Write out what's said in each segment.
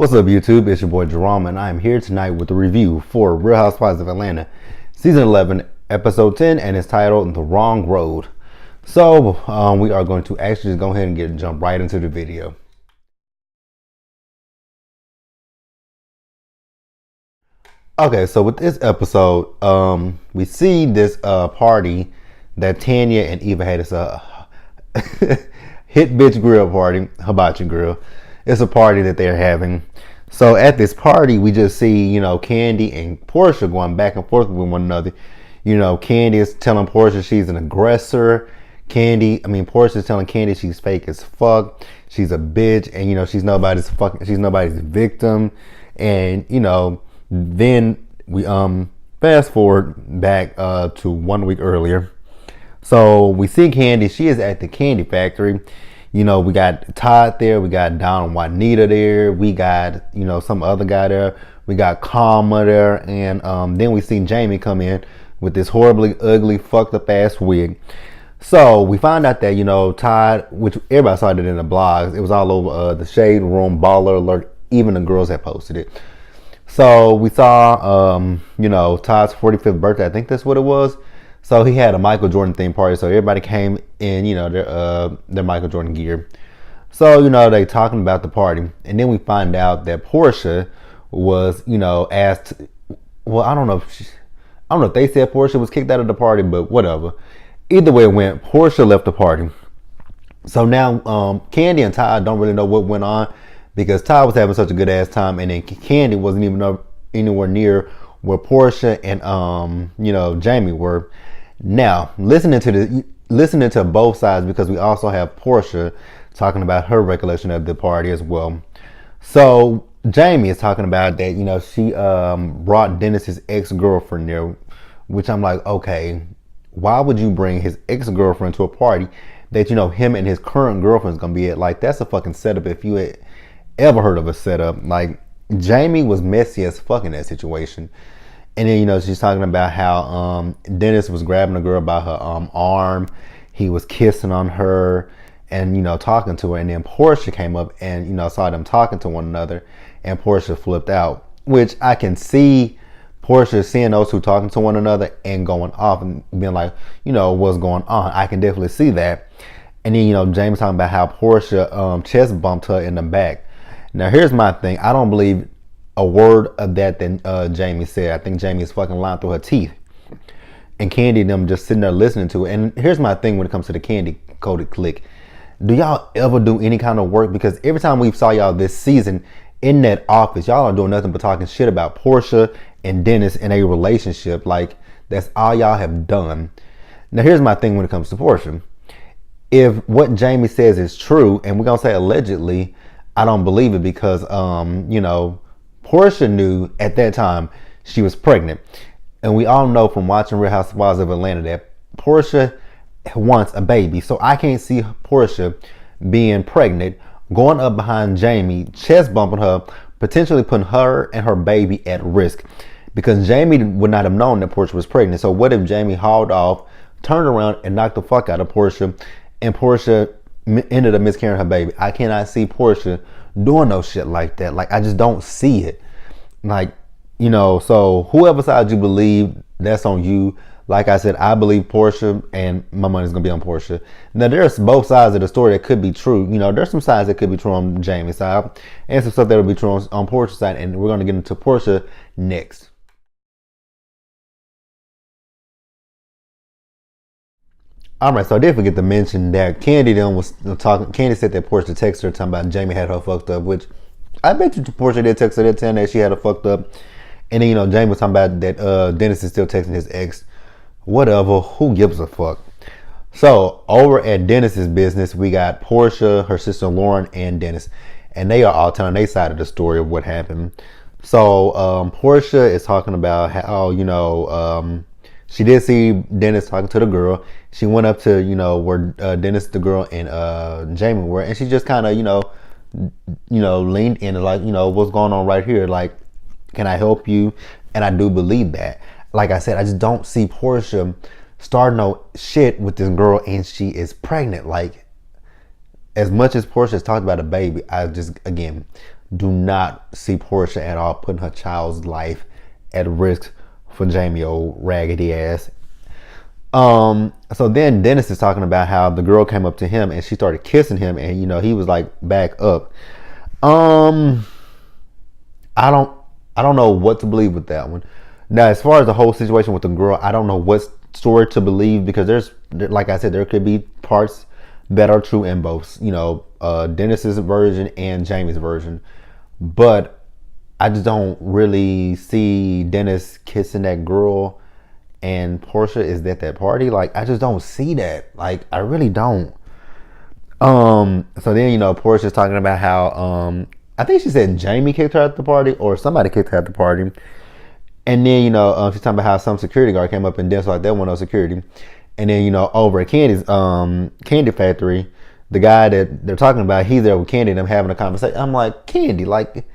What's up, YouTube? It's your boy Jerome, and I am here tonight with a review for Real Housewives of Atlanta, Season 11, Episode 10, and it's titled The Wrong Road. So, we are going to actually just go ahead and jump right into the video. Okay, so with this episode, we see this party that Tanya and Eva had. It's a hit bitch grill party, hibachi grill. It's a party that they're having. So at this party, we just see, Candy and Portia going back and forth with one another. Candy is telling Portia she's an aggressor. Portia is telling Candy she's fake as fuck. She's a bitch, and she's nobody's victim. And then we fast forward back to 1 week earlier. So we see Candy. She is at the candy factory. We got Todd there. We got Don and Juanita there. We got, some other guy there. We got Karma there. And then we see Jamie come in with this horribly ugly, fucked up ass wig. So we find out that, Todd, which everybody saw it in the blogs, it was all over the Shade Room, Baller Alert. Even the girls had posted it. So we saw, Todd's 45th birthday. I think that's what it was. So he had a Michael Jordan themed party. So everybody came in, their Michael Jordan gear. So, they talking about the party. And then we find out that Portia was, asked, well, I don't know if they said Portia was kicked out of the party, but whatever. Either way it went, Portia left the party. So now Candy and Todd don't really know what went on because Todd was having such a good ass time, and then Candy wasn't even anywhere near where Portia and Jamie were. Now, listening to both sides, because we also have Portia talking about her recollection of the party as well. So Jamie is talking about that, she brought Dennis's ex-girlfriend there, which I'm like, okay, why would you bring his ex-girlfriend to a party that, him and his current girlfriend's gonna be at? Like, that's a fucking setup if you had ever heard of a setup. Like, Jamie was messy as fuck in that situation. And then, she's talking about how Dennis was grabbing a girl by her arm. He was kissing on her and, talking to her. And then Portia came up and, saw them talking to one another. And Portia flipped out, which I can see Portia seeing those two talking to one another and going off and being like, what's going on? I can definitely see that. And then, James talking about how Portia chest bumped her in the back. Now, here's my thing. I don't believe a word of that Jamie said. I think Jamie is fucking lying through her teeth. And Candy and them just sitting there listening to it. And here's my thing when it comes to the Candy coded clique. Do y'all ever do any kind of work? Because every time we saw y'all this season in that office, y'all aren't doing nothing but talking shit about Portia and Dennis in a relationship. Like, that's all y'all have done. Now, here's my thing when it comes to Portia. If what Jamie says is true, and we're going to say allegedly, I don't believe it because, Portia knew at that time she was pregnant. And we all know from watching Real Housewives of Atlanta that Portia wants a baby. So I can't see Portia being pregnant, going up behind Jamie, chest bumping her, potentially putting her and her baby at risk. Because Jamie would not have known that Portia was pregnant. So what if Jamie hauled off, turned around, and knocked the fuck out of Portia, and Portia ended up miscarrying her baby? I cannot see Portia doing no shit like that. Like, I just don't see it. Like, so whoever side you believe, that's on you. Like I said, I believe Portia, and my money's gonna be on Portia. Now, there's both sides of the story that could be true. There's some sides that could be true on Jamie's side, and some stuff that will be true on Portia's side, and we're gonna get into Portia next. Alright, so I did forget to mention that Candy then was talking. Candy said that Portia texted her talking about Jamie had her fucked up, which I bet you Portia did text her that telling that she had her fucked up. And then, Jamie was talking about that Dennis is still texting his ex. Whatever, who gives a fuck? So over at Dennis's business, we got Portia, her sister Lauren, and Dennis. And they are all telling their side of the story of what happened. So Portia is talking about how, she did see Dennis talking to the girl. She went up to, where Dennis, the girl, and Jamie were. And she just kind of, leaned in and like, what's going on right here? Like, can I help you? And I do believe that. Like I said, I just don't see Portia starting no shit with this girl and she is pregnant. Like, as much as Portia has talked about a baby, I just, again, do not see Portia at all putting her child's life at risk for Jamie, old raggedy ass. So then Dennis is talking about how the girl came up to him and she started kissing him, and he was like, back up. Um, I don't I don't know what to believe with that one. Now, as far as the whole situation with the girl, I don't know what story to believe, because like I said, there could be parts that are true in both, Dennis's version and Jamie's version. But I just don't really see Dennis kissing that girl and Portia is at that party. Like, I just don't see that. Like, I really don't. So then, Portia's talking about how, I think she said Jamie kicked her at the party or somebody kicked her at the party. And then, she's talking about how some security guard came up and danced like that one on security. And then, over at Candy's, Candy Factory, the guy that they're talking about, he's there with Candy and them having a conversation. I'm like, Candy, like,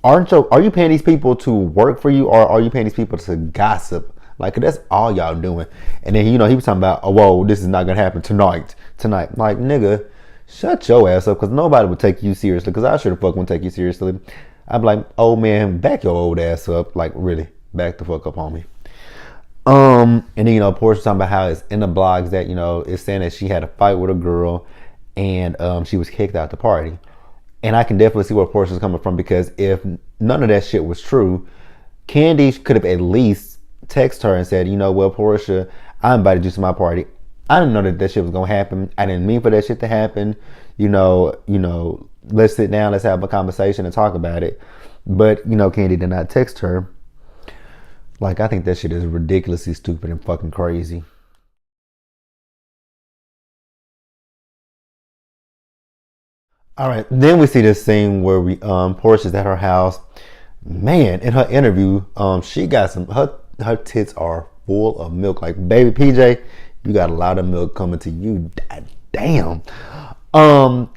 are you paying these people to work for you, or are you paying these people to gossip? Like, that's all y'all doing. And then, he was talking about, oh, whoa, this is not going to happen tonight. Like, nigga, shut your ass up, because nobody would take you seriously, because I sure the fuck wouldn't take you seriously. I'd be like, oh, man, back your old ass up. Like, really, back the fuck up on me. And then, Portia's talking about how it's in the blogs that, it's saying that she had a fight with a girl and she was kicked out the party. And I can definitely see where Portia's coming from, because if none of that shit was true, Candy could have at least texted her and said, well, Portia, I invited you to my party. I didn't know that shit was gonna happen. I didn't mean for that shit to happen. Let's sit down, let's have a conversation and talk about it. But, Candy did not text her. Like, I think that shit is ridiculously stupid and fucking crazy. All right, then we see this scene where Portia's at her house. Man, in her interview, she got her tits are full of milk. Like, baby PJ, you got a lot of milk coming to you. Damn.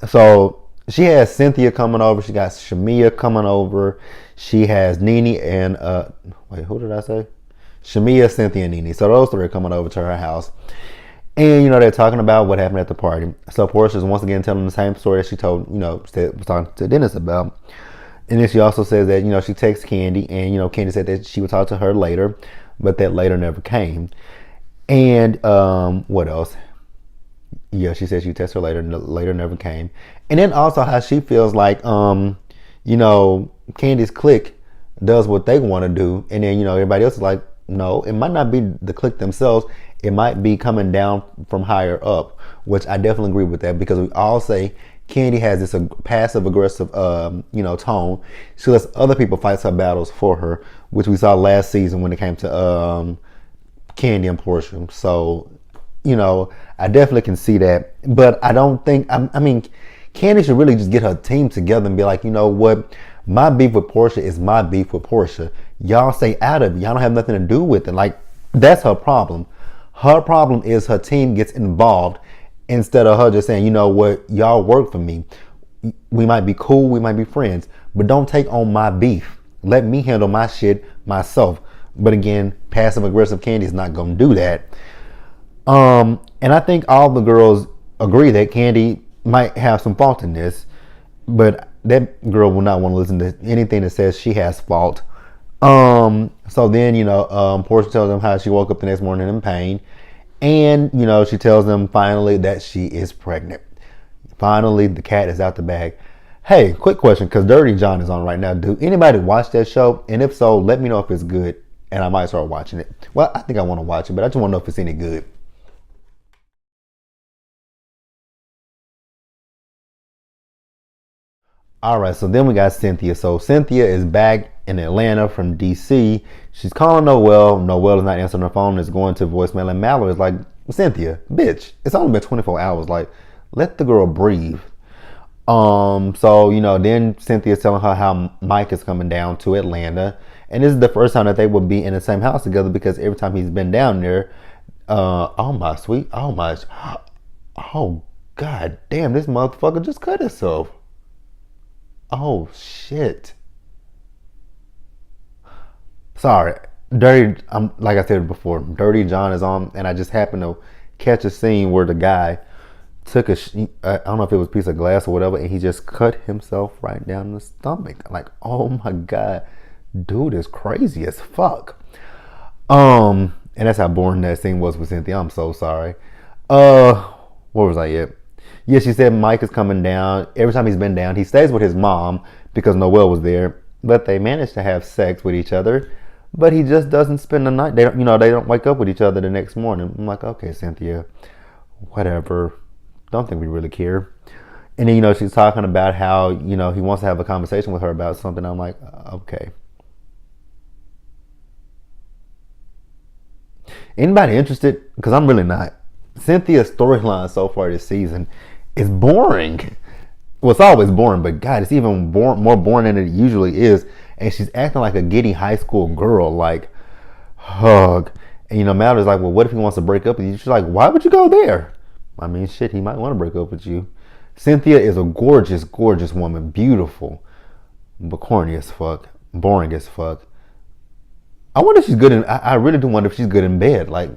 So she has Cynthia coming over. She got Shamia coming over. She has Nene and wait, who did I say? Shamia, Cynthia, and Nene. So those three are coming over to her house. And, they're talking about what happened at the party. So Portia's once again telling the same story that she told, was talking to Dennis about. And then she also says that, she texts Candy, and, Candy said that she would talk to her later, but that later never came. And what else? Yeah, she said she would text her later, and later never came. And then also how she feels like, Candy's clique does what they want to do. And then, everybody else is like, no, it might not be the clique themselves. It might be coming down from higher up, which I definitely agree with that, because we all say Candy has this passive aggressive, tone. She lets other people fight her battles for her, which we saw last season when it came to Candy and Portia. So, I definitely can see that, but I don't think. I mean, Candy should really just get her team together and be like, you know what, my beef with Portia is my beef with Portia. Y'all stay out of it. Y'all don't have nothing to do with it. Like, that's her problem. Her problem is her team gets involved instead of her just saying, you know what, y'all work for me. We might be cool, we might be friends, but don't take on my beef. Let me handle my shit myself. But again, passive aggressive Candy is not going to do that. And I think all the girls agree that Candy might have some fault in this, but that girl will not want to listen to anything that says she has fault. So then, Portia tells them how she woke up the next morning in pain. And, she tells them finally that she is pregnant. Finally, the cat is out the bag. Hey, quick question, because Dirty John is on right now. Do anybody watch that show? And if so, let me know if it's good, and I might start watching it. Well, I think I want to watch it, but I just want to know if it's any good. All right, so then we got Cynthia. So Cynthia is back in Atlanta from DC. She's calling Noelle. Noelle is not answering her phone. It's going to voicemail. And Mallory is like, Cynthia, bitch, it's only been 24 hours. Like, let the girl breathe. So, then Cynthia's telling her how Mike is coming down to Atlanta. And this is the first time that they would be in the same house together, because every time he's been down there, oh, god damn, this motherfucker just cut himself. Oh shit. Sorry. Like I said before, Dirty John is on, and I just happened to catch a scene where the guy took I don't know if it was a piece of glass or whatever, and he just cut himself right down the stomach. Like, oh my god, dude is crazy as fuck. And that's how boring that scene was with Cynthia. I'm so sorry. Where was I at? Yeah, she said Mike is coming down. Every time he's been down, he stays with his mom because Noelle was there. But they manage to have sex with each other. But he just doesn't spend the night. They don't, they don't wake up with each other the next morning. I'm like, okay, Cynthia, whatever. Don't think we really care. And then, she's talking about how, he wants to have a conversation with her about something. I'm like, okay. Anybody interested? Because I'm really not. Cynthia's storyline so far this season is boring. Well, it's always boring, but God, it's even more boring than it usually is. And she's acting like a giddy high school girl, like, hug. And Mallory's like, well, what if he wants to break up with you? She's like, why would you go there? I mean, shit, he might want to break up with you. Cynthia is a gorgeous, gorgeous woman. Beautiful. But corny as fuck. Boring as fuck. I wonder if she's good in, I really do wonder if she's good in bed. Like,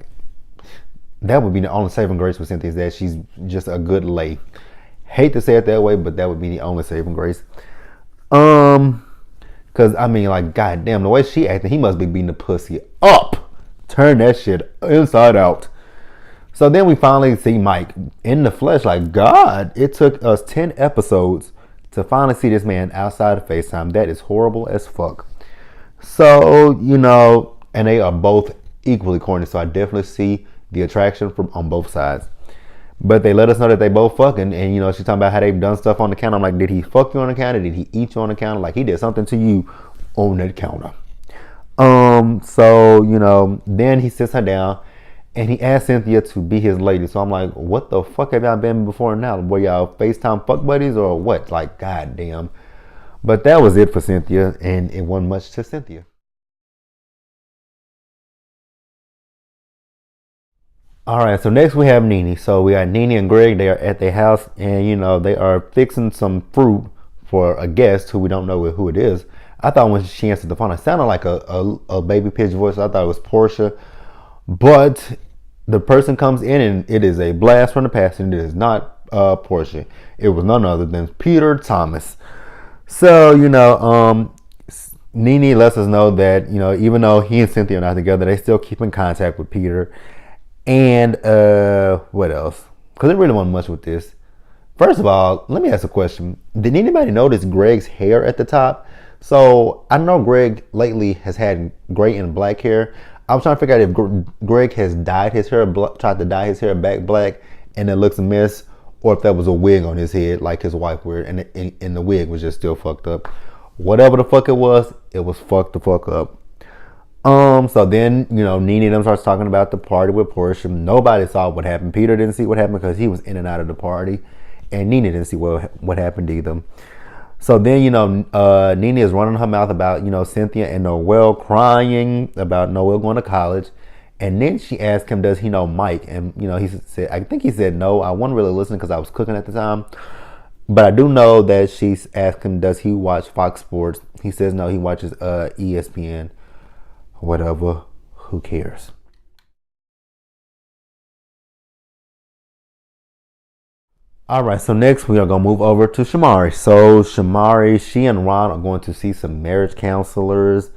that would be the only saving grace with Cynthia, is that she's just a good lay. Hate to say it that way, but that would be the only saving grace. Cause I mean, like, goddamn, the way she acted, he must be beating the pussy up. Turn that shit inside out. So then we finally see Mike in the flesh. Like, God, it took us 10 episodes to finally see this man outside of FaceTime. That is horrible as fuck. So, and they are both equally corny. So I definitely see the attraction from on both sides. But they let us know that they both fucking. And, she's talking about how they've done stuff on the counter. I'm like, did he fuck you on the counter? Did he eat you on the counter? Like, he did something to you on that counter. So, then he sits her down and he asked Cynthia to be his lady. So I'm like, what the fuck have y'all been before now? Were y'all FaceTime fuck buddies or what? Like, goddamn. But that was it for Cynthia, and it wasn't much to Cynthia. All right, so next we have Nene. So we got Nene and Greg. They are at their house, and they are fixing some fruit for a guest who we don't know who it is. I thought when she answered the phone, it sounded like a baby pitch voice. I thought it was Portia, but the person comes in and it is a blast from the past, and it is not Portia. It was none other than Peter Thomas. So Nene lets us know that even though he and Cynthia are not together, they still keep in contact with Peter. And what else? Because it really wasn't much with this. First of all, let me ask a question. Did anybody notice Greg's hair at the top? So I know Greg lately has had gray and black hair. I was trying to figure out if Greg has dyed his hair, tried to dye his hair back black, and it looks a mess, or if that was a wig on his head like his wife wore, and the wig was just still fucked up. Whatever the fuck it was fucked the fuck up. So then, Nene and them starts talking about the party with Portia. Nobody saw what happened. Peter didn't see what happened because he was in and out of the party. And Nene didn't see what happened either. So then, Nene is running her mouth about, Cynthia and Noelle, crying about Noelle going to college. And then she asked him, does he know Mike? And, I think he said no. I wasn't really listening because I was cooking at the time. But I do know that she's asked him, does he watch Fox Sports? He says no, he watches ESPN. Whatever, who cares? All right, so next we are going to move over to Shamari. So Shamari, she and Ron are going to see some marriage counselors.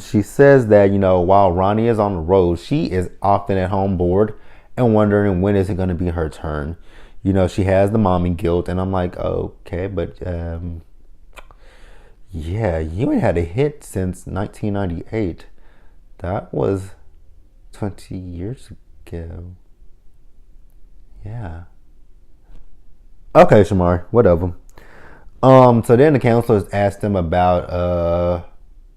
She says that, while Ronnie is on the road, she is often at home bored and wondering when is it going to be her turn. She has the mommy guilt, and I'm like, okay, but yeah, you ain't had a hit since 1998. That was 20 years ago. Yeah. Okay, Shamar, whatever. So then the counselors asked them about,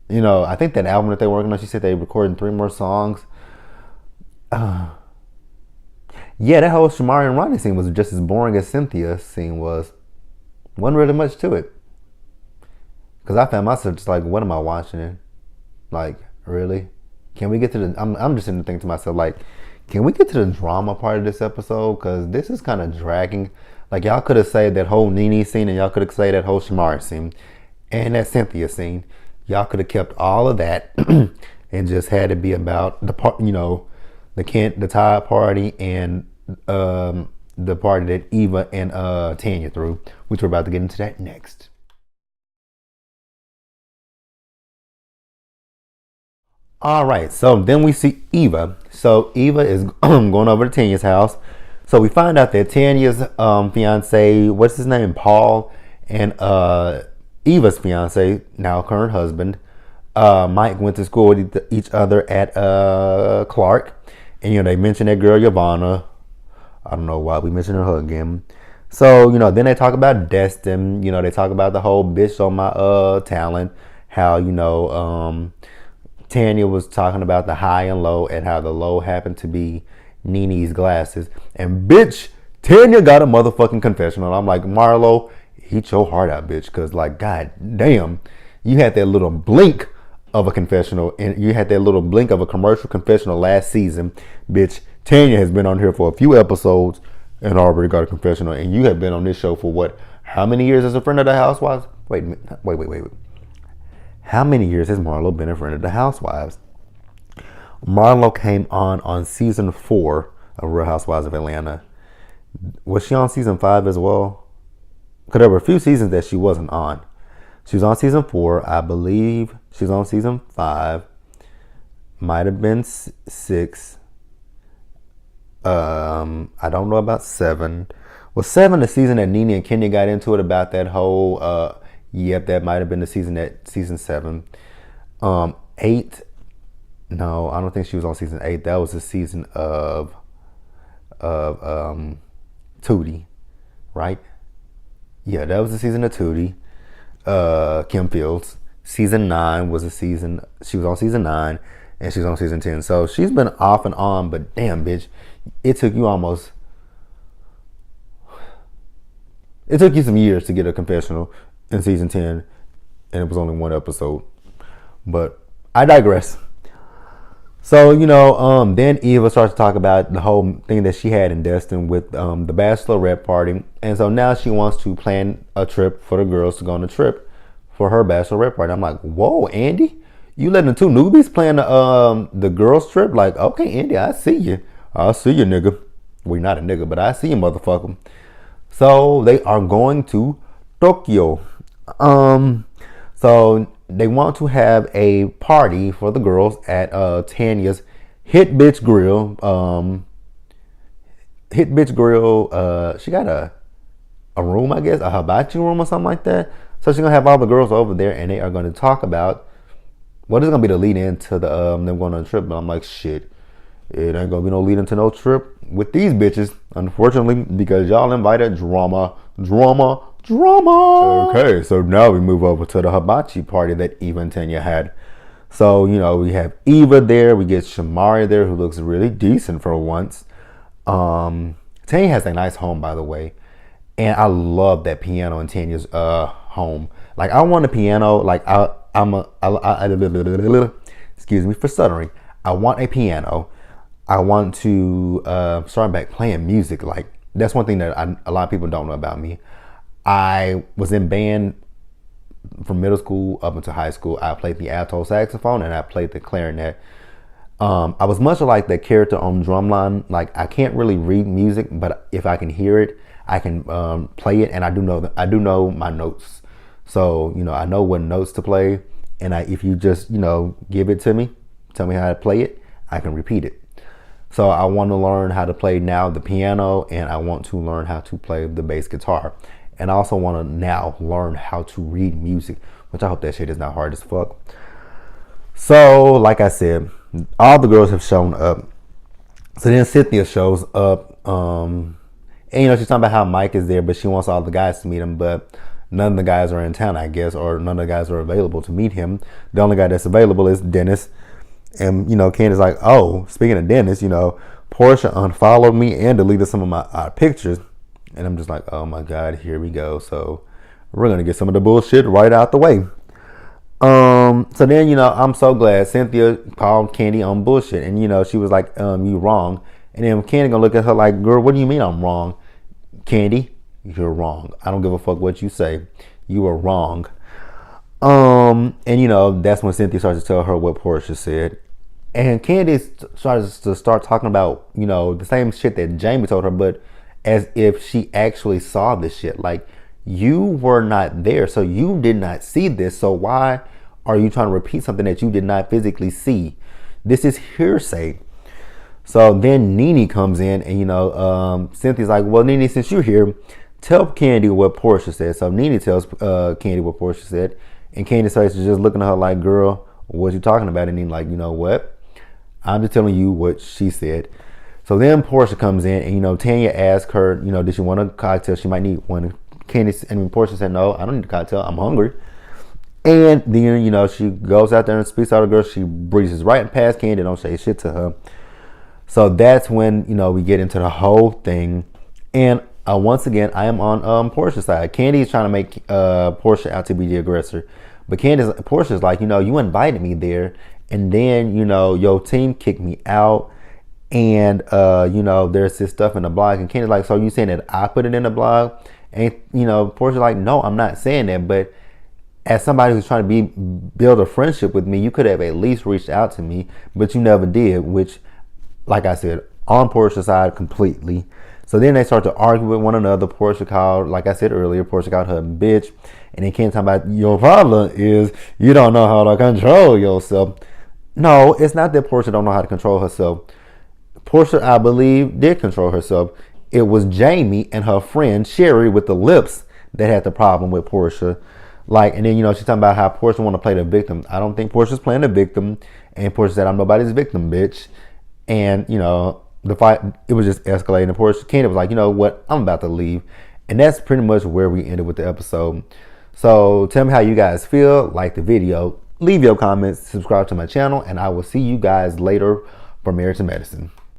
I think that album that they're working on, she said they recorded 3 more songs. Yeah, that whole Shamari and Ronnie scene was just as boring as Cynthia's scene was. Wasn't really much to it. Because I found myself just like, what am I watching? Like, really? Can we get to the... I'm just sitting thinking to myself, like, can we get to the drama part of this episode? Because this is kind of dragging. Like, y'all could have said that whole Nene scene, and y'all could have said that whole Shamari scene. And that Cynthia scene. Y'all could have kept all of that and just had it be about the part, the Tide party and the party that Eva and Tanya threw, which we're about to get into that next. All right, so then we see Eva. So Eva is going over to Tanya's house. So we find out that Tanya's fiance, what's his name, Paul, and Eva's fiance, now current husband, Mike, went to school with each other at Clark, and they mentioned that girl Yvonne. I don't know why we mentioned her again. So then they talk about Destin. They talk about the whole bitch on my talent. How Tanya was talking about the high and low, and how the low happened to be Nene's glasses. And bitch, Tanya got a motherfucking confessional. I'm like, Marlo, eat your heart out, bitch. Because, like, god damn, you had that little blink of a confessional, and you had that little blink of a commercial confessional last season. Bitch, Tanya has been on here for a few episodes and already got a confessional. And you have been on this show for what? How many years as a friend of the Housewives? Wait. How many years has Marlo been a friend of the Housewives? Marlo came on season 4 of Real Housewives of Atlanta. Was she on season 5 as well? Because there were a few seasons that she wasn't on. She was on season 4. I believe she was on season 5. Might have been 6. I don't know about 7. Was 7 the season that Nene and Kenya got into it about that whole... Yep, that might have been the season 7. 8. No, I don't think she was on season 8. That was the season of Tootie, right? Yeah, that was the season of Tootie. Kim Fields. Season 9 was a season. She was on season 9, and she's on season 10. So she's been off and on, but damn, bitch, it took you some years to get a confessional in season 10, and it was only one episode. But I digress. So, then Eva starts to talk about the whole thing that she had in Destin with the bachelorette party. And so now she wants to plan a trip for the girls to go on a trip for her bachelorette party. I'm like, whoa, Andy, you letting the two newbies plan the girls trip? Like, okay, Andy, I see you. I see you, nigga. Well, not a nigga, but I see you, motherfucker. So they are going to Tokyo. So they want to have a party for the girls at Tanya's Hit Bitch Grill. Hit Bitch Grill. She got a room, I guess, a hibachi room or something like that. So she's gonna have all the girls over there, and they are going to talk about what is gonna be the lead into the them going on a trip. But I'm like, shit, it ain't gonna be no lead into no trip with these bitches, unfortunately, because y'all invited drama. Okay, so now we move over to the hibachi party that Eva and Tanya had. So, we have Eva there. We get Shamari there, who looks really decent for once. Tanya has a nice home, by the way. And I love that piano in Tanya's home. Like, I want a piano. Like, excuse me for stuttering. I want a piano. I want to start back playing music. Like, that's one thing that a lot of people don't know about me. I was in band from middle school up until high school. I played the alto saxophone and I played the clarinet. I was much like the character on Drumline. Like, I can't really read music, but if I can hear it, I can play it, and I do know my notes. So I know what notes to play, and if you just give it to me, tell me how to play it, I can repeat it. So I want to learn how to play now the piano, and I want to learn how to play the bass guitar. And I also want to now learn how to read music, which I hope that shit is not hard as fuck. So, like I said, all the girls have shown up. So then Cynthia shows up. And, she's talking about how Mike is there, but she wants all the guys to meet him. But none of the guys are in town, I guess, or none of the guys are available to meet him. The only guy that's available is Dennis. And, Candace's like, oh, speaking of Dennis, Portia unfollowed me and deleted some of my pictures. And I'm just like, oh my God, here we go. So we're going to get some of the bullshit right out the way. So then, I'm so glad Cynthia called Candy on bullshit. And, she was like, you wrong. And then Candy going to look at her like, girl, what do you mean I'm wrong? Candy, you're wrong. I don't give a fuck what you say. You are wrong. And, that's when Cynthia starts to tell her what Portia said. And Candy starts to talking about, the same shit that Jamie told her, but as if she actually saw this shit. Like, you were not there, so you did not see this. So why are you trying to repeat something that you did not physically see? This is hearsay. So then Nene comes in, and Cynthia's like, well, Nene, since you're here, tell Candy what Portia said. So Nene tells Candy what Portia said, and Candy starts just looking at her like, girl, what you talking about? And Nene like, you know what? I'm just telling you what she said. So then Portia comes in, and Tanya asks her, did she want a cocktail? She might need one. Portia said, no, I don't need a cocktail. I'm hungry. And then, she goes out there and speaks out to the girl. She breezes right past Candy, don't say shit to her. So that's when, we get into the whole thing. And once again, I am on Portia's side. Candy is trying to make Portia out to be the aggressor. But Portia's like, you invited me there. And then, your team kicked me out. And, there's this stuff in the blog. And Candy's like, so you saying that I put it in the blog? And, Portia's like, no, I'm not saying that. But as somebody who's trying to build a friendship with me, you could have at least reached out to me. But you never did, which, like I said, on Portia's side completely. So then they start to argue with one another. Portia called, like I said earlier, Portia called her a bitch. And then Candy talking about, your problem is you don't know how to control yourself. No, it's not that Portia don't know how to control herself. Portia, I believe, did control herself. It was Jamie and her friend Sherry with the lips that had the problem with Portia. And then, she's talking about how Portia want to play the victim. I don't think Portia's playing the victim. And Portia said, I'm nobody's victim, bitch. And, the fight, it was just escalating. And Portia, Candy was like, you know what? I'm about to leave. And that's pretty much where we ended with the episode. So tell me how you guys feel. Like the video. Leave your comments. Subscribe to my channel. And I will see you guys later for Marriage and Medicine.